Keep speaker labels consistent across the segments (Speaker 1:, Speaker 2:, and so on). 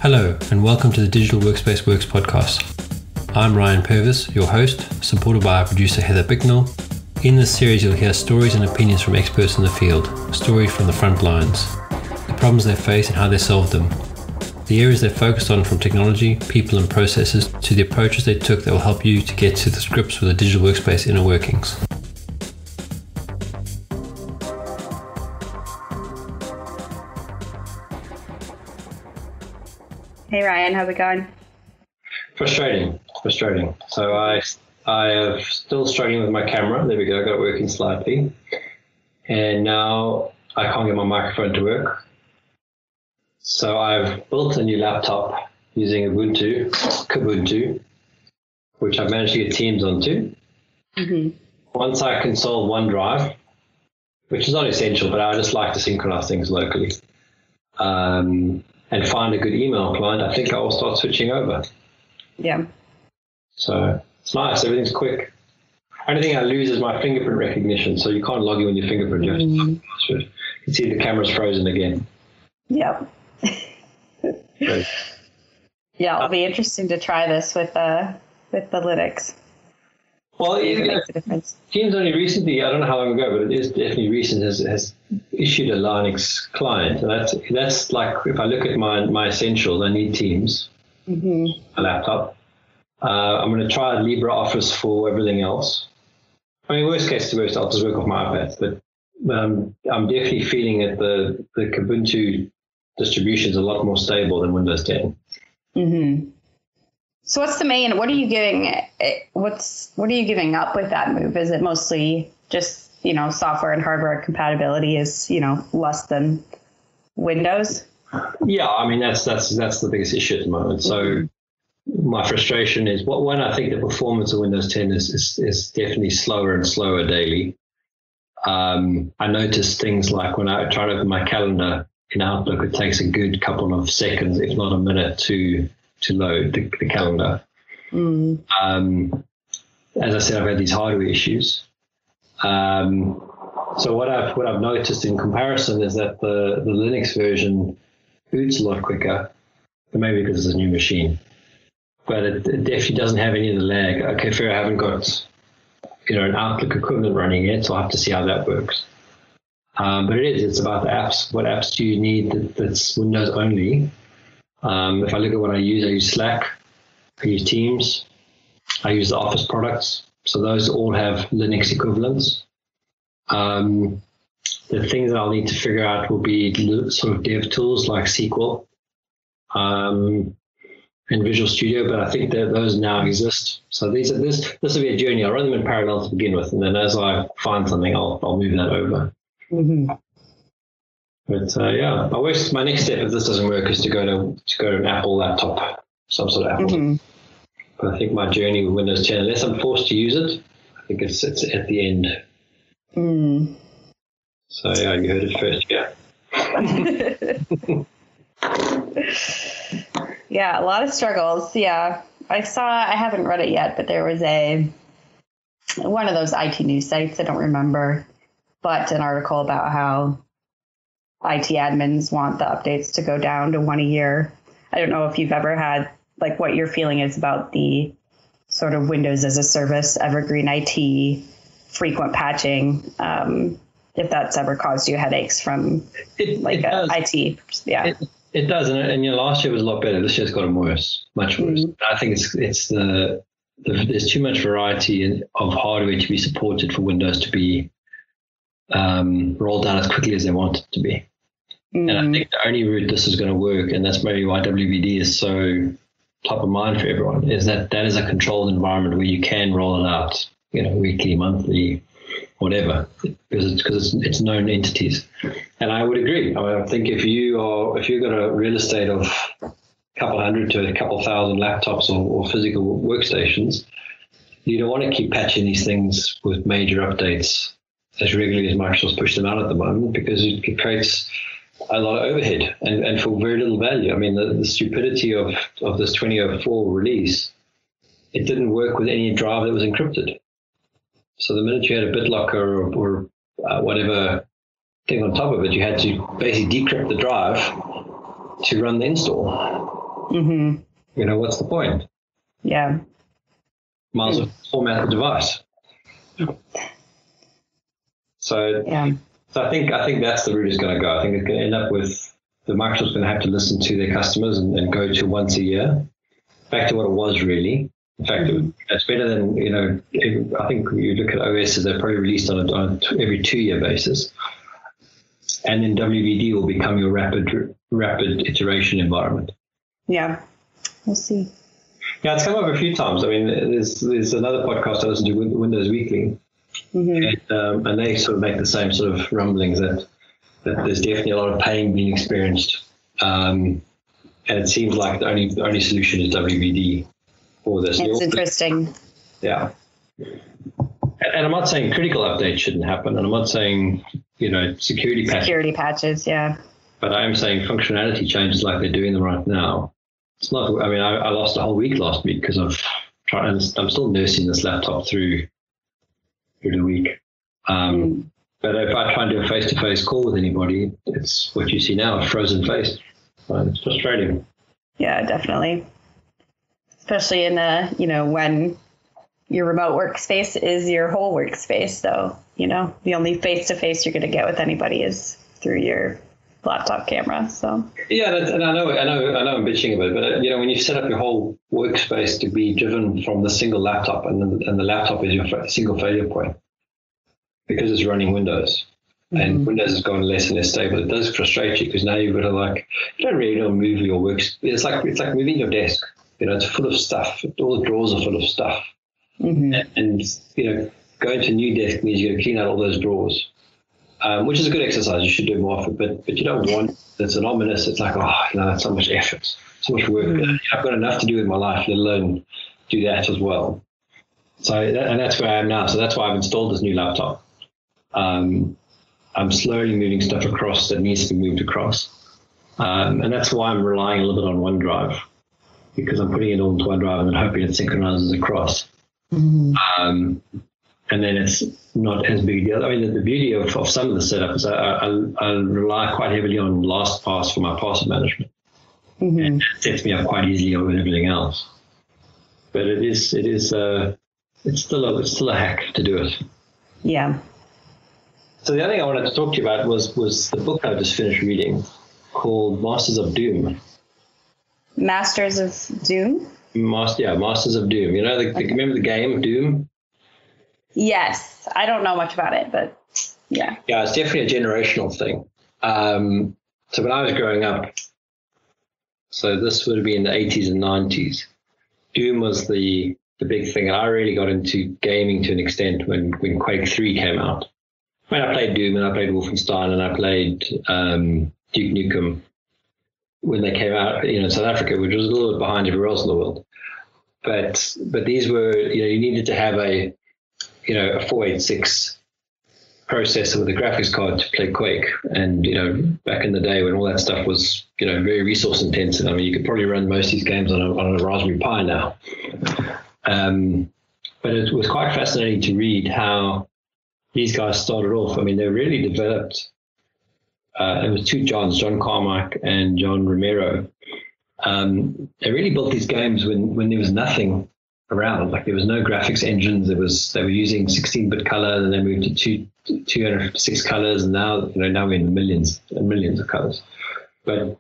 Speaker 1: Hello, and welcome to the Digital Workspace Works podcast. I'm Ryan Purvis, your host, supported by our producer Heather Bicknell. In this series, you'll hear stories and opinions from experts in the field, stories from the front lines, the problems they face and how they solved them, the areas they focused on from technology, people and processes, to the approaches they took that will help you to get to the grips with the digital workspace inner workings.
Speaker 2: Hey Ryan, how's it going?
Speaker 3: Frustrating. So I am still struggling with my camera. There we go, got it working slightly. And now I can't get my microphone to work. So I've built a new laptop using Kubuntu, which I've managed to get Teams onto. Mm-hmm. Once I can solve OneDrive, which is not essential, but I just like to synchronize things locally, and find a good email client, I think I will start switching over. Yeah. So it's nice. Everything's quick. Only thing I lose is my fingerprint recognition. So you can't log in with your fingerprint. You have to password. You can see the camera's frozen again.
Speaker 2: Yep. Yeah, it'll be interesting to try this with the Linux.
Speaker 3: Well, it makes a difference. Teams only recently, I don't know how long ago, but it is definitely recent, has issued a Linux client. And that's like, if I look at my essentials, I need Teams, a laptop. I'm going to try LibreOffice for everything else. I mean, worst case to worst, I'll just work off my iPad. But I'm definitely feeling that the Kubuntu distribution is a lot more stable than Windows 10.
Speaker 2: Mm-hmm. So what's the main, what are you giving up with that move? Is it mostly just, software and hardware compatibility is, less than Windows?
Speaker 3: Yeah, I mean, that's the biggest issue at the moment. So my frustration is, one, I think the performance of Windows 10 is definitely slower and slower daily. I noticed things like when I try to open my calendar in Outlook, it takes a good couple of seconds, if not a minute, to load the calendar. As I said, I've had these hardware issues. So what I've noticed in comparison is that the Linux version boots a lot quicker, maybe because it's a new machine. But it definitely doesn't have any of the lag. Okay, fair, I haven't got an Outlook equivalent running yet, so I'll have to see how that works. But it's about the apps. What apps do you need that's Windows only? If I look at what I use Slack, I use Teams, I use the Office products. So those all have Linux equivalents. The things that I'll need to figure out will be sort of dev tools like SQL and Visual Studio, but I think that those now exist. So this will be a journey. I'll run them in parallel to begin with, and then as I find something, I'll move that over. Mm-hmm. But my next step if this doesn't work is to go to an Apple laptop, some sort of Apple. Mm-hmm. But I think my journey with Windows 10, unless I'm forced to use it, I think it's at the end. Mm. So yeah, you heard it first, yeah.
Speaker 2: Yeah, a lot of struggles. Yeah, I haven't read it yet, but there was one of those IT news sites, I don't remember, but an article about how IT admins want the updates to go down to one a year. I don't know if you've ever had, what your feeling is about the sort of Windows as a service, evergreen IT, frequent patching, if that's ever caused you headaches from IT. Yeah.
Speaker 3: It does. And last year was a lot better. This year's gotten worse, much worse. Mm-hmm. I think it's there's too much variety of hardware to be supported for Windows to be rolled out as quickly as they want it to be. Mm-hmm. And I think the only route this is going to work, and that's maybe why WVD is so top of mind for everyone, is that is a controlled environment where you can roll it out, weekly, monthly, whatever, because it's known entities. And I would agree. I mean, I think if you've got a real estate of a couple hundred to a couple thousand laptops or physical workstations, you don't want to keep patching these things with major updates as regularly as Microsoft's pushed them out at the moment, because it creates a lot of overhead and for very little value. I mean, the stupidity of this 2004 release, it didn't work with any drive that was encrypted. So the minute you had a BitLocker or whatever thing on top of it, you had to basically decrypt the drive to run the install.
Speaker 2: Mm-hmm.
Speaker 3: You know, what's the point?
Speaker 2: Yeah.
Speaker 3: Might as well format the device. So, I think that's the route it's going to go. I think it's going to end up with Microsoft's going to have to listen to their customers and go to once a year, back to what it was really. In fact, it's better than, you know, I think you look at OSs, they're probably released on a every 2-year basis. And then WVD will become your rapid iteration environment.
Speaker 2: Yeah, we'll see.
Speaker 3: Yeah, it's come up a few times. I mean, there's another podcast I listen to, Windows Weekly, and they sort of make the same sort of rumblings that there's definitely a lot of pain being experienced, and it seems like the only solution is WVD for this.
Speaker 2: It's interesting.
Speaker 3: Yeah, and I'm not saying critical updates shouldn't happen, and I'm not saying, you know, security
Speaker 2: patches, yeah.
Speaker 3: But I am saying functionality changes like they're doing them right now. It's not. I mean, I lost a whole week last week because I'm still nursing this laptop through the week. But if I try and do a face-to-face call with anybody, it's what you see now, a frozen face. It's frustrating.
Speaker 2: Yeah, definitely. Especially in when your remote workspace is your whole workspace. So, you know, the only face-to-face you're going to get with anybody is through your laptop camera. So
Speaker 3: yeah, and I know I'm bitching about it, but you know, when you set up your whole workspace to be driven from the single laptop, and the laptop is your single failure point because it's running Windows, and Windows has gone less and less stable, it does frustrate you because now you've got to you don't really know move your works. It's like moving your desk. You know, it's full of stuff. All the drawers are full of stuff, and you know, going to a new desk means you got to clean out all those drawers. Which is a good exercise. You should do more often, but you don't want it's an ominous. It's like, that's so much effort, so much work. I've got enough to do in my life, let alone do that as well. So, and that's where I am now. So that's why I've installed this new laptop. I'm slowly moving stuff across that needs to be moved across, and that's why I'm relying a little bit on OneDrive, because I'm putting it all into OneDrive and then hoping it synchronizes across. And then it's not as big a deal. I mean, the beauty of some of the setups, I rely quite heavily on LastPass for my password management. And it sets me up quite easily over everything else. But it's still a hack to do it.
Speaker 2: Yeah.
Speaker 3: So the other thing I wanted to talk to you about was the book I just finished reading called Masters of Doom.
Speaker 2: Masters of Doom?
Speaker 3: Masters of Doom. You know, remember the game Doom?
Speaker 2: Yes. I don't know much about it, but yeah.
Speaker 3: Yeah, it's definitely a generational thing. So when I was growing up, so this would have been in the 80s and 90s, Doom was the big thing. And I really got into gaming to an extent when Quake 3 came out. I mean, I played Doom and I played Wolfenstein and I played Duke Nukem when they came out, in South Africa, which was a little bit behind everywhere else in the world. But these were, you needed to have a 486 processor with a graphics card to play Quake. And, back in the day when all that stuff was, very resource intensive, I mean, you could probably run most of these games on a Raspberry Pi now. But it was quite fascinating to read how these guys started off. I mean, they really developed, it was two Johns, John Carmack and John Romero. They really built these games when there was nothing around, like there was no graphics engines. They were using 16-bit color, and then they moved to 256 colors, and now we're in millions and millions of colors. But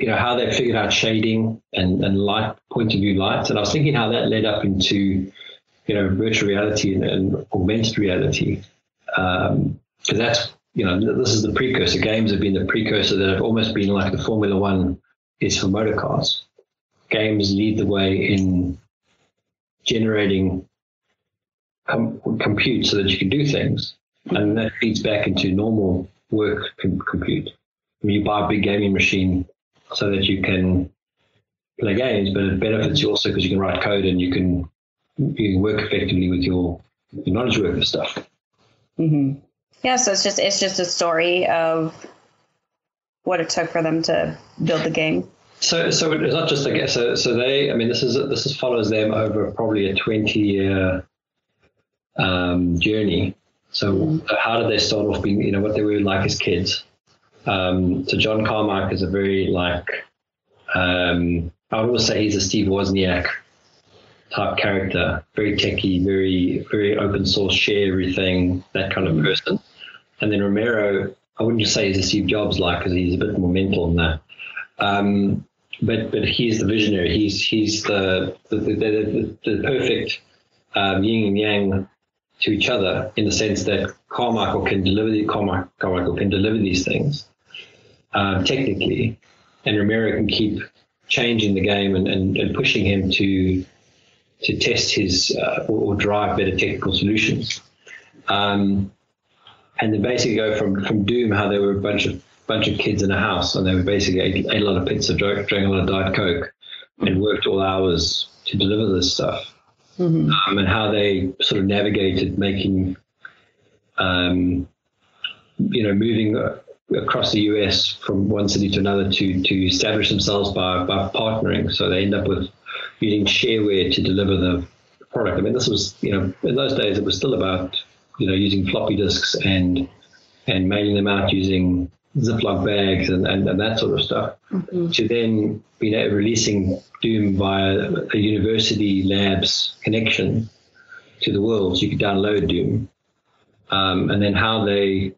Speaker 3: how they figured out shading and light, point of view lights, and I was thinking how that led up into virtual reality and augmented reality, because that's this is the precursor. Games have been the precursor that have almost been like the Formula One is for motor cars. Games lead the way in generating compute so that you can do things, and that feeds back into normal work compute. I mean, you buy a big gaming machine so that you can play games, but it benefits you also because you can write code and you can work effectively with your knowledge worker stuff.
Speaker 2: Mm-hmm. Yeah, so it's just a story of what it took for them to build the game.
Speaker 3: So it's not just like so they. I mean, this follows them over probably a 20-year journey. So how did they start off being? What they were like as kids. So John Carmack is a very I would always say he's a Steve Wozniak type character, very techie, very, very open source, share everything, that kind of person. And then Romero, I wouldn't just say he's a Steve Jobs like, because he's a bit more mental than that. But he's the visionary. He's the perfect yin and yang to each other, in the sense that Carmichael can deliver these things technically, and Romero can keep changing the game and pushing him to test his or drive better technical solutions. And then basically go from Doom, how they were a bunch of kids in a house, and they were basically ate a lot of pizza, drank a lot of Diet Coke, and worked all hours to deliver this stuff. And how they sort of navigated making, moving across the US from one city to another to establish themselves by partnering. So they end up with using shareware to deliver the product. I mean, this was, in those days, it was still about, using floppy disks and mailing them out using Ziploc bags and that sort of stuff, to then releasing Doom via a university labs connection to the world, so you could download Doom. And then how they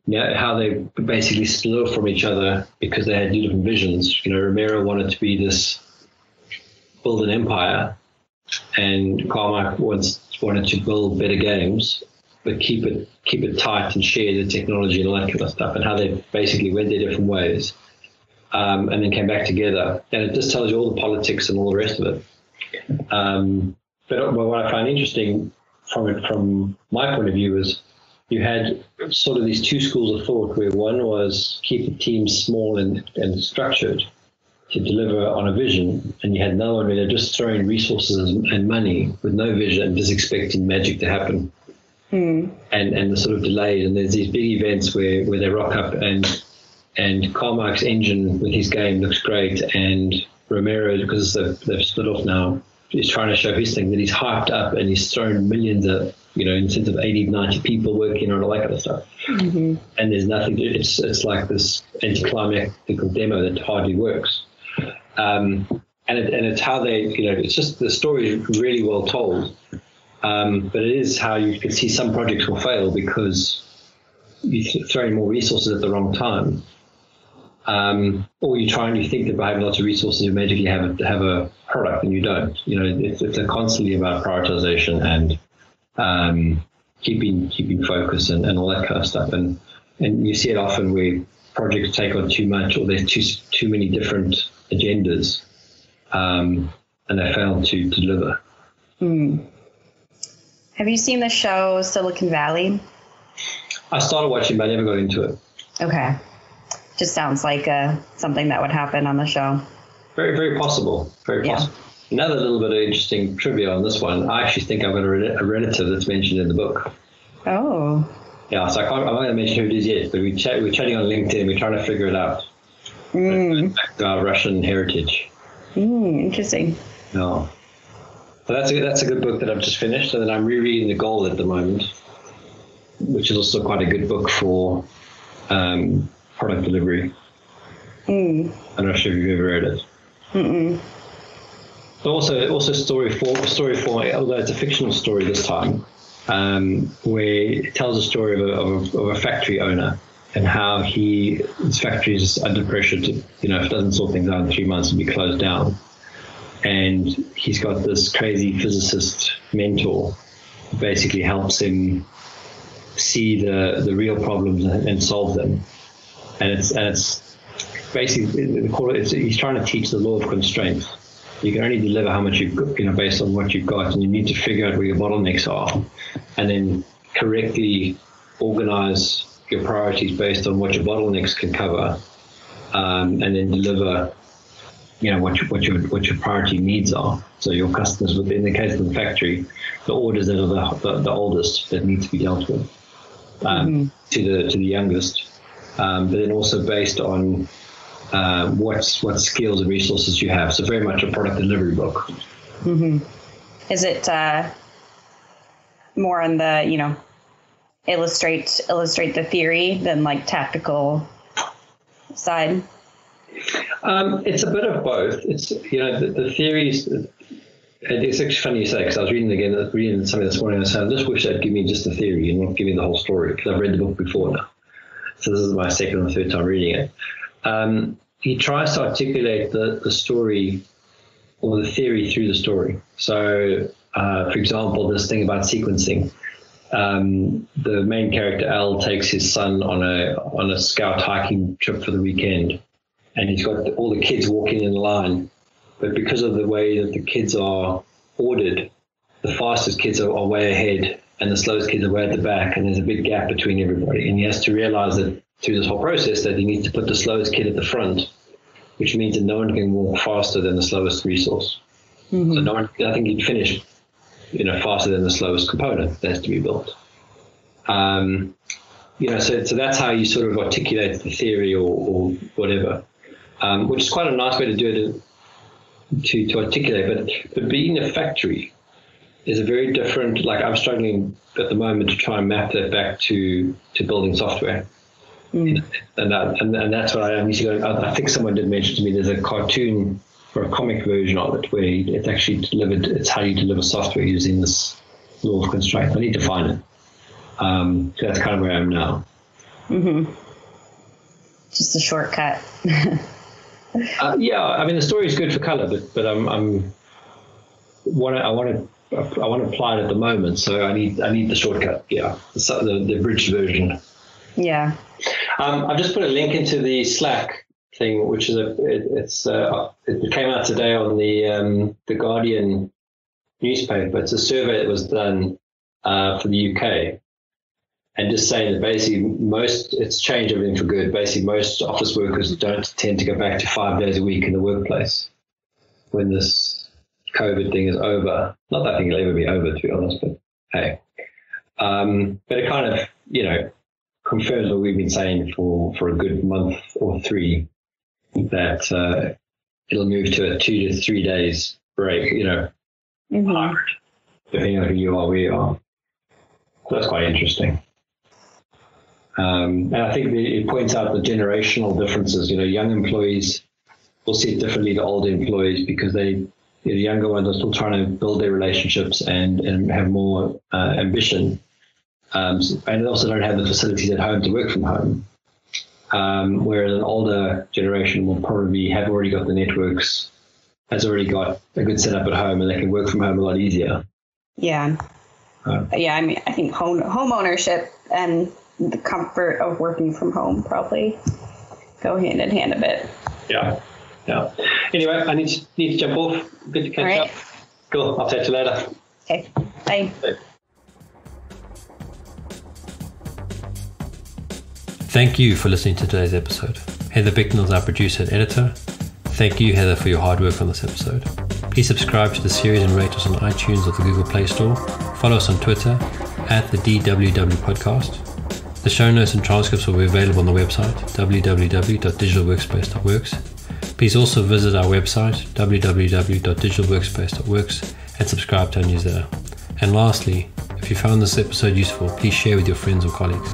Speaker 3: basically split off from each other because they had different visions. Romero wanted to be build an empire, and Carmack wanted to build better games, but keep it tight and share the technology and all that kind of stuff, and how they basically went their different ways, and then came back together. And it just tells you all the politics and all the rest of it. But what I find interesting from my point of view is you had sort of these two schools of thought, where one was keep the team small and structured to deliver on a vision, and you had another one where they're just throwing resources and money with no vision and just expecting magic to happen. And the sort of delays, and there's these big events where they rock up and Carmack's engine with his game looks great, and Romero, because they've split off now, is trying to show his thing, that he's hyped up and he's thrown millions of, in the sense of 80, 90 people working on all that kind of stuff. And there's nothing, it's like this anticlimactic demo that hardly works. And it's how they, it's just, the story is really well told. But it is how you can see some projects will fail because you throw in more resources at the wrong time. Or you try and you think that by having lots of resources, you magically have a product, and you don't. It's constantly about prioritization and keeping focus and all that kind of stuff. And you see it often where projects take on too much, or there's too many different agendas, and they fail to deliver.
Speaker 2: Have you seen the show Silicon Valley?
Speaker 3: I started watching, but I never got into it.
Speaker 2: Okay. Just sounds like something that would happen on the show.
Speaker 3: Very, very possible. Very possible. Another little bit of interesting trivia on this one. I actually think I've got a relative that's mentioned in the book.
Speaker 2: Oh.
Speaker 3: Yeah, so I'm not going to mention who it is yet, but we're chatting on LinkedIn. We're trying to figure it out. Back to our Russian heritage.
Speaker 2: Interesting.
Speaker 3: No. So that's a good book that I've just finished, and then I'm rereading The Goal at the moment, which is also quite a good book for product delivery. I'm not sure if you've ever read it. But also story form, although it's a fictional story this time, where it tells a story of a factory owner and how his factory is under pressure to, if it doesn't sort things out in 3 months, it'll be closed down. And he's got this crazy physicist mentor who basically helps him see the real problems and solve them. And it's basically, he's trying to teach the law of constraint. You can only deliver how much you've got, based on what you've got, and you need to figure out where your bottlenecks are, and then correctly organize your priorities based on what your bottlenecks can cover, and then deliver, what your priority needs are. So your customers, in the case of the factory, the orders that are the oldest that need to be dealt with, to the youngest, but then also based on what skills and resources you have. So very much a product delivery book.
Speaker 2: Is it more on the illustrate the theory than like tactical side?
Speaker 3: It's a bit of both. It's, the theories. It's actually funny you say, because I was reading something this morning, and I said, I just wish they'd give me just the theory and not give me the whole story, because I've read the book before now. So this is my second or third time reading it. He tries to articulate the story or the theory through the story. So, for example, this thing about sequencing. The main character, Al, takes his son on a scout hiking trip for the weekend, and he's got all the kids walking in line. But because of the way that the kids are ordered, the fastest kids are way ahead and the slowest kids are way at the back, and there's a big gap between everybody. And he has to realize that through this whole process that he needs to put the slowest kid at the front, which means that no one can walk faster than the slowest resource. Mm-hmm. So I think he'd finish, faster than the slowest component that has to be built. So that's how you sort of articulate the theory or whatever, which is quite a nice way to do it. To articulate, but being a factory is a very different. Like, I'm struggling at the moment to try and map that back to building software, and that's what I need to go. I think someone did mention to me there's a cartoon or a comic version of it where it's actually delivered. It's how you deliver software using this law of constraint. I need to find it. So that's kind of where I am now.
Speaker 2: Mm-hmm. Just a shortcut.
Speaker 3: Yeah, I mean, the story is good for color, but I want to apply it at the moment, so I need the shortcut. Yeah, the abridged version.
Speaker 2: Yeah.
Speaker 3: I've just put a link into the Slack thing, which is it came out today on the Guardian newspaper. It's a survey that was done for the UK. And just saying that basically it's changed everything for good. Basically, most office workers don't tend to go back to 5 days a week in the workplace when this COVID thing is over. Not that I think it'll ever be over, to be honest, but hey. But it kind of, confirms what we've been saying for a good month or three, that it'll move to a 2 to 3 days break,
Speaker 2: mm-hmm.
Speaker 3: hybrid, depending on who you are, where you are. So that's quite interesting. And I think it points out the generational differences. Young employees will see it differently to older employees because the younger ones are still trying to build their relationships and have more ambition. And they also don't have the facilities at home to work from home. Whereas an older generation will probably have already got the networks, has already got a good setup at home, and they can work from home a lot easier.
Speaker 2: Yeah. Yeah, I mean, I think home ownership and the comfort of working from home probably go hand in hand a bit.
Speaker 3: Yeah. Anyway, I need to jump off. Good to catch up. Cool. I'll talk to you later.
Speaker 2: Okay. Bye.
Speaker 1: Thank you for listening to today's episode. Heather Bicknell is our producer and editor. Thank you, Heather, for your hard work on this episode. Please subscribe to the series and rate us on iTunes or the Google Play Store. Follow us on Twitter at the DWW Podcast. The show notes and transcripts will be available on the website www.digitalworkspace.works. Please also visit our website www.digitalworkspace.works and subscribe to our newsletter. And lastly, if you found this episode useful, please share with your friends or colleagues.